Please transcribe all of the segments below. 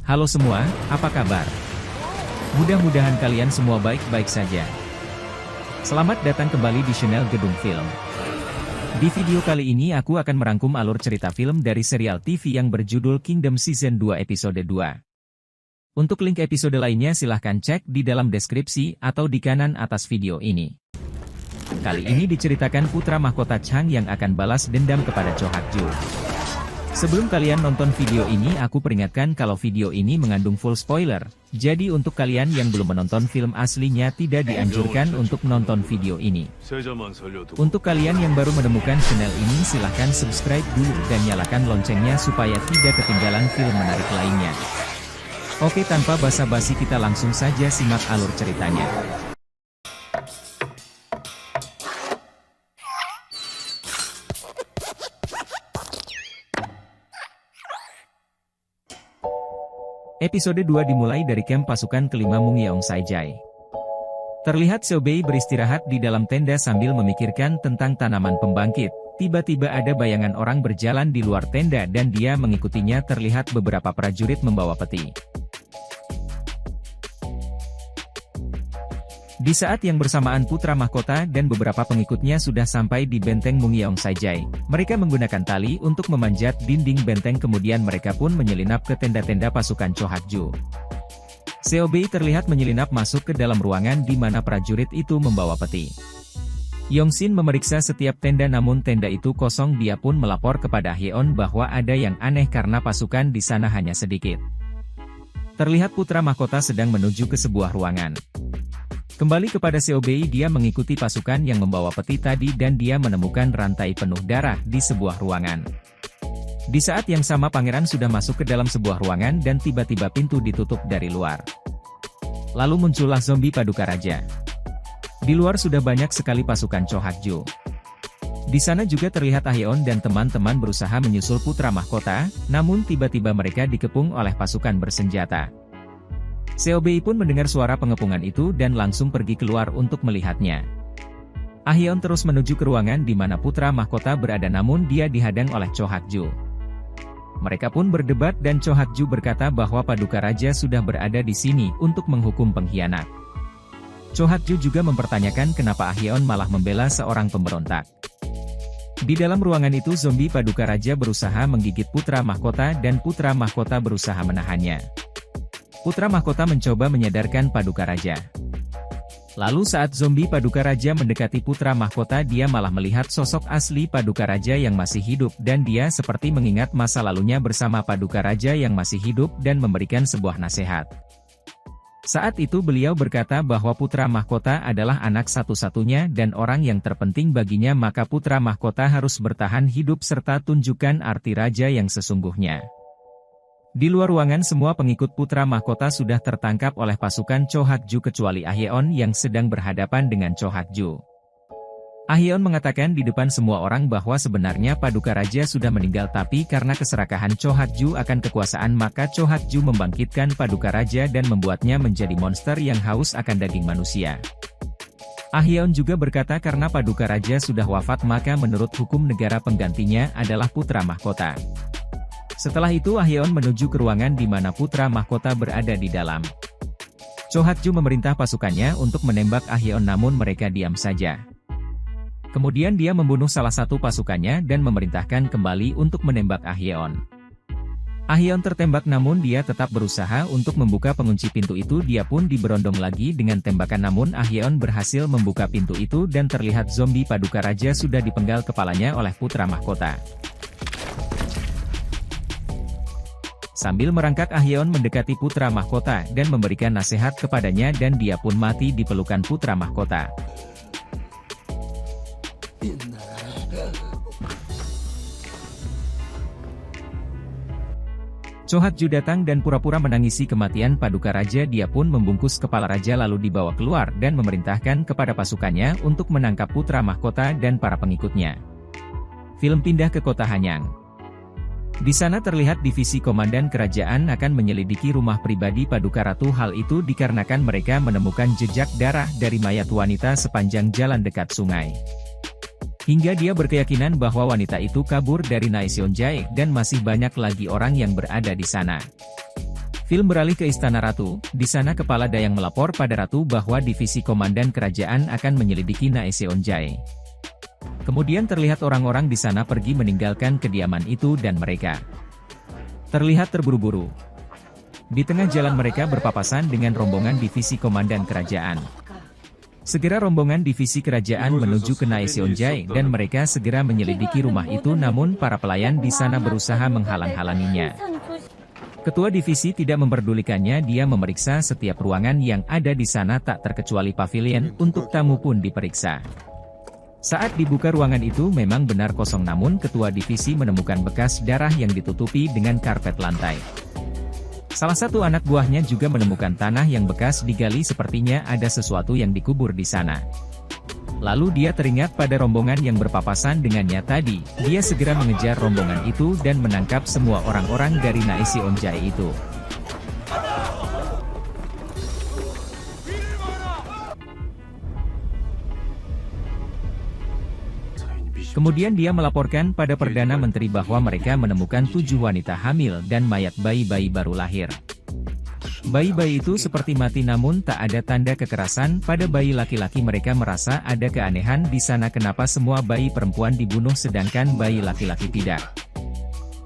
Halo semua, apa kabar? Mudah-mudahan kalian semua baik-baik saja. Selamat datang kembali di channel Gedung Film. Di video kali ini aku akan merangkum alur cerita film dari serial TV yang berjudul Kingdom Season 2 Episode 2. Untuk link episode lainnya silahkan cek di dalam deskripsi atau di kanan atas video ini. Kali ini diceritakan putra mahkota Chang yang akan balas dendam kepada Cho Hak-ju. Sebelum kalian nonton video ini aku peringatkan kalau video ini mengandung full spoiler, jadi untuk kalian yang belum menonton film aslinya tidak dianjurkan untuk nonton video ini. Untuk kalian yang baru menemukan channel ini silahkan subscribe dulu dan nyalakan loncengnya supaya tidak ketinggalan film menarik lainnya. Oke, tanpa basa-basi kita langsung saja simak alur ceritanya. Episode 2 dimulai dari camp pasukan kelima Mung Yeong Saijai. Terlihat Xiao Bei beristirahat di dalam tenda sambil memikirkan tentang tanaman pembangkit. Tiba-tiba ada bayangan orang berjalan di luar tenda dan dia mengikutinya. Terlihat beberapa prajurit membawa peti. Di saat yang bersamaan putra mahkota dan beberapa pengikutnya sudah sampai di benteng Mung Yeong Saijai. Mereka menggunakan tali untuk memanjat dinding benteng, kemudian mereka pun menyelinap ke tenda-tenda pasukan Cho Hak-ju. Xiao Bei terlihat menyelinap masuk ke dalam ruangan di mana prajurit itu membawa peti. Yongsin memeriksa setiap tenda namun tenda itu kosong. Dia pun melapor kepada Hyeon bahwa ada yang aneh karena pasukan di sana hanya sedikit. Terlihat putra mahkota sedang menuju ke sebuah ruangan. Kembali kepada Xiao Bei, dia mengikuti pasukan yang membawa peti tadi dan dia menemukan rantai penuh darah di sebuah ruangan. Di saat yang sama pangeran sudah masuk ke dalam sebuah ruangan dan tiba-tiba pintu ditutup dari luar. Lalu muncullah zombie paduka raja. Di luar sudah banyak sekali pasukan Cho Hak-ju. Di sana juga terlihat Ahyeon dan teman-teman berusaha menyusul putra mahkota, namun tiba-tiba mereka dikepung oleh pasukan bersenjata. Xiao Bei pun mendengar suara pengepungan itu dan langsung pergi keluar untuk melihatnya. Ahyeon terus menuju ke ruangan di mana putra mahkota berada namun dia dihadang oleh Cho Hak-ju. Mereka pun berdebat dan Cho Hak-ju berkata bahwa paduka raja sudah berada di sini untuk menghukum pengkhianat. Cho Hak-ju juga mempertanyakan kenapa Ahyeon malah membela seorang pemberontak. Di dalam ruangan itu zombie paduka raja berusaha menggigit putra mahkota dan putra mahkota berusaha menahannya. Putra mahkota mencoba menyadarkan paduka raja. Lalu saat zombie paduka raja mendekati putra mahkota, dia malah melihat sosok asli paduka raja yang masih hidup dan dia seperti mengingat masa lalunya bersama paduka raja yang masih hidup dan memberikan sebuah nasihat. Saat itu beliau berkata bahwa putra mahkota adalah anak satu-satunya dan orang yang terpenting baginya, maka putra mahkota harus bertahan hidup serta tunjukkan arti raja yang sesungguhnya. Di luar ruangan semua pengikut putra mahkota sudah tertangkap oleh pasukan Cho Hak-ju kecuali Ahyeon yang sedang berhadapan dengan Cho Hak-ju. Ahyeon mengatakan di depan semua orang bahwa sebenarnya paduka raja sudah meninggal, tapi karena keserakahan Cho Hak-ju akan kekuasaan maka Cho Hak-ju membangkitkan paduka raja dan membuatnya menjadi monster yang haus akan daging manusia. Ahyeon juga berkata karena paduka raja sudah wafat maka menurut hukum negara penggantinya adalah putra mahkota. Setelah itu Ahyeon menuju ke ruangan di mana putra mahkota berada di dalam. Cho Hak-ju memerintah pasukannya untuk menembak Ahyeon namun mereka diam saja. Kemudian dia membunuh salah satu pasukannya dan memerintahkan kembali untuk menembak Ahyeon. Ahyeon tertembak namun dia tetap berusaha untuk membuka pengunci pintu itu. Dia pun diberondong lagi dengan tembakan namun Ahyeon berhasil membuka pintu itu dan terlihat zombie paduka raja sudah dipenggal kepalanya oleh putra mahkota. Sambil merangkak Ahyeon mendekati putra mahkota dan memberikan nasihat kepadanya dan dia pun mati di pelukan putra mahkota. Cho Hak-ju datang dan pura-pura menangisi kematian paduka raja. Dia pun membungkus kepala raja lalu dibawa keluar dan memerintahkan kepada pasukannya untuk menangkap putra mahkota dan para pengikutnya. Film pindah ke kota Hanyang. Di sana terlihat divisi komandan kerajaan akan menyelidiki rumah pribadi paduka ratu. Hal itu dikarenakan mereka menemukan jejak darah dari mayat wanita sepanjang jalan dekat sungai. Hingga dia berkeyakinan bahwa wanita itu kabur dari Naeseonjae dan masih banyak lagi orang yang berada di sana. Film beralih ke Istana Ratu. Di sana Kepala Dayang melapor pada Ratu bahwa divisi komandan kerajaan akan menyelidiki Naeseonjae. Kemudian terlihat orang-orang di sana pergi meninggalkan kediaman itu dan mereka terlihat terburu-buru. Di tengah jalan mereka berpapasan dengan rombongan divisi komandan kerajaan. Segera rombongan divisi kerajaan menuju ke Naeseonjae dan mereka segera menyelidiki rumah itu, namun para pelayan di sana berusaha menghalang-halanginya. Ketua divisi tidak memperdulikannya, dia memeriksa setiap ruangan yang ada di sana tak terkecuali pavilion, untuk tamu pun diperiksa. Saat dibuka ruangan itu memang benar kosong, namun ketua divisi menemukan bekas darah yang ditutupi dengan karpet lantai. Salah satu anak buahnya juga menemukan tanah yang bekas digali, sepertinya ada sesuatu yang dikubur di sana. Lalu dia teringat pada rombongan yang berpapasan dengannya tadi. Dia segera mengejar rombongan itu dan menangkap semua orang-orang dari Naeseonjae itu. Kemudian dia melaporkan pada Perdana Menteri bahwa mereka menemukan 7 wanita hamil dan mayat bayi-bayi baru lahir. Bayi-bayi itu seperti mati namun tak ada tanda kekerasan pada bayi laki-laki. Mereka merasa ada keanehan di sana, kenapa semua bayi perempuan dibunuh sedangkan bayi laki-laki tidak.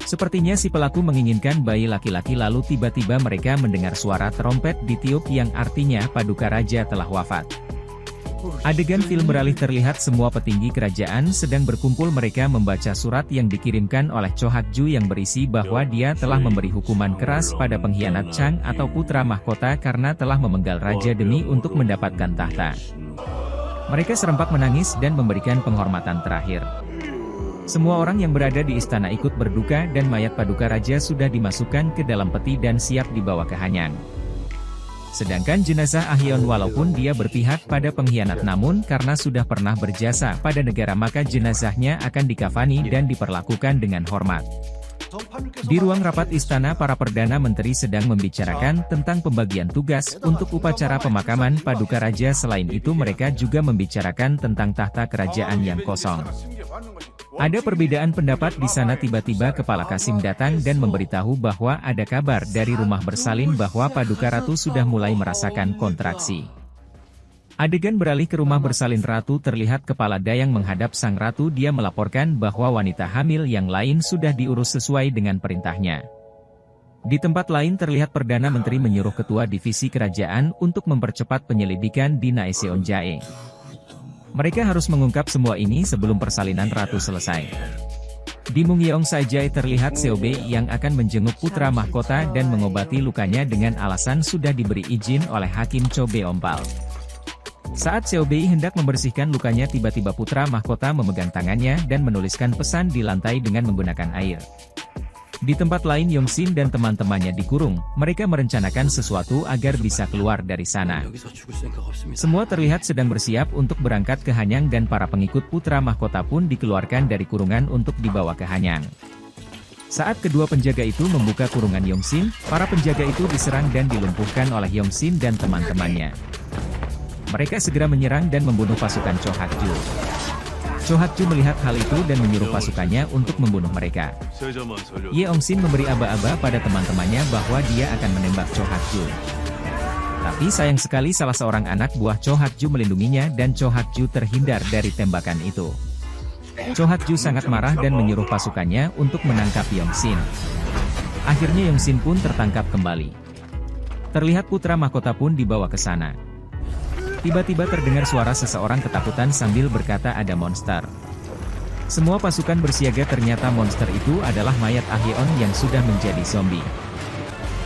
Sepertinya si pelaku menginginkan bayi laki-laki, lalu tiba-tiba mereka mendengar suara trompet ditiup yang artinya Paduka Raja telah wafat. Adegan film beralih terlihat semua petinggi kerajaan sedang berkumpul, mereka membaca surat yang dikirimkan oleh Cho Hak-ju yang berisi bahwa dia telah memberi hukuman keras pada pengkhianat Chang atau putra mahkota karena telah memenggal raja demi untuk mendapatkan tahta. Mereka serempak menangis dan memberikan penghormatan terakhir. Semua orang yang berada di istana ikut berduka dan mayat Paduka Raja sudah dimasukkan ke dalam peti dan siap dibawa ke Hanyang. Sedangkan jenazah Ahyeon, walaupun dia berpihak pada pengkhianat namun karena sudah pernah berjasa pada negara maka jenazahnya akan dikafani dan diperlakukan dengan hormat. Di ruang rapat istana, para Perdana Menteri sedang membicarakan tentang pembagian tugas untuk upacara pemakaman Paduka Raja. Selain itu mereka juga membicarakan tentang tahta kerajaan yang kosong. Ada perbedaan pendapat di sana. Tiba-tiba Kepala Kasim datang dan memberitahu bahwa ada kabar dari rumah bersalin bahwa Paduka Ratu sudah mulai merasakan kontraksi. Adegan beralih ke rumah bersalin Ratu. Terlihat Kepala Dayang menghadap sang Ratu. Dia melaporkan bahwa wanita hamil yang lain sudah diurus sesuai dengan perintahnya. Di tempat lain terlihat Perdana Menteri menyuruh Ketua Divisi Kerajaan untuk mempercepat penyelidikan di Naeseonjae. Mereka harus mengungkap semua ini sebelum persalinan Ratu selesai. Di Mungyeongsae terlihat Seobei yang akan menjenguk putra mahkota dan mengobati lukanya dengan alasan sudah diberi izin oleh Hakim Cho Beompal. Saat Seobei hendak membersihkan lukanya, tiba-tiba putra mahkota memegang tangannya dan menuliskan pesan di lantai dengan menggunakan air. Di tempat lain Yongsin dan teman-temannya dikurung, mereka merencanakan sesuatu agar bisa keluar dari sana. Semua terlihat sedang bersiap untuk berangkat ke Hanyang dan para pengikut putra mahkota pun dikeluarkan dari kurungan untuk dibawa ke Hanyang. Saat kedua penjaga itu membuka kurungan Yongsin, para penjaga itu diserang dan dilumpuhkan oleh Yongsin dan teman-temannya. Mereka segera menyerang dan membunuh pasukan Cho Hak-ju. Cho Hak-ju melihat hal itu dan menyuruh pasukannya untuk membunuh mereka. Yeongsin memberi aba-aba pada teman-temannya bahwa dia akan menembak Cho Hak-ju. Tapi sayang sekali salah seorang anak buah Cho Hak-ju melindunginya dan Cho Hak-ju terhindar dari tembakan itu. Cho Hak-ju sangat marah dan menyuruh pasukannya untuk menangkap Yongsin. Akhirnya Yongsin pun tertangkap kembali. Terlihat putra mahkota pun dibawa ke sana. Tiba-tiba terdengar suara seseorang ketakutan sambil berkata ada monster. Semua pasukan bersiaga, ternyata monster itu adalah mayat Ahyeon yang sudah menjadi zombie.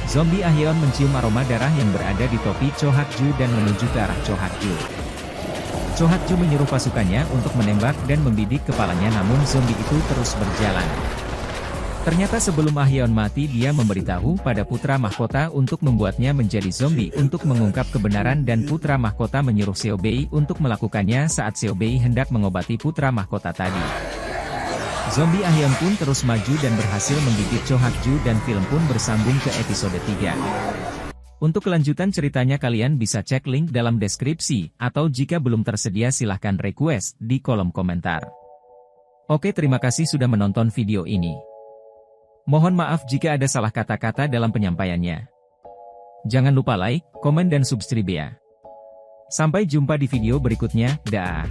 Zombie Ahyeon mencium aroma darah yang berada di topi Cho Hak-ju dan menuju ke arah Cho Hak-ju. Cho Hak-ju menyuruh pasukannya untuk menembak dan membidik kepalanya, namun zombie itu terus berjalan. Ternyata sebelum Ahyeon mati dia memberitahu pada putra mahkota untuk membuatnya menjadi zombie untuk mengungkap kebenaran, dan putra mahkota menyuruh Seobei untuk melakukannya saat Seobei hendak mengobati putra mahkota tadi. Zombie Ahyeon pun terus maju dan berhasil menggigit Cho Hak-ju dan film pun bersambung ke episode 3. Untuk kelanjutan ceritanya kalian bisa cek link dalam deskripsi, atau jika belum tersedia silahkan request di kolom komentar. Oke, terima kasih sudah menonton video ini. Mohon maaf jika ada salah kata-kata dalam penyampaiannya. Jangan lupa like, komen dan subscribe ya. Sampai jumpa di video berikutnya, dah.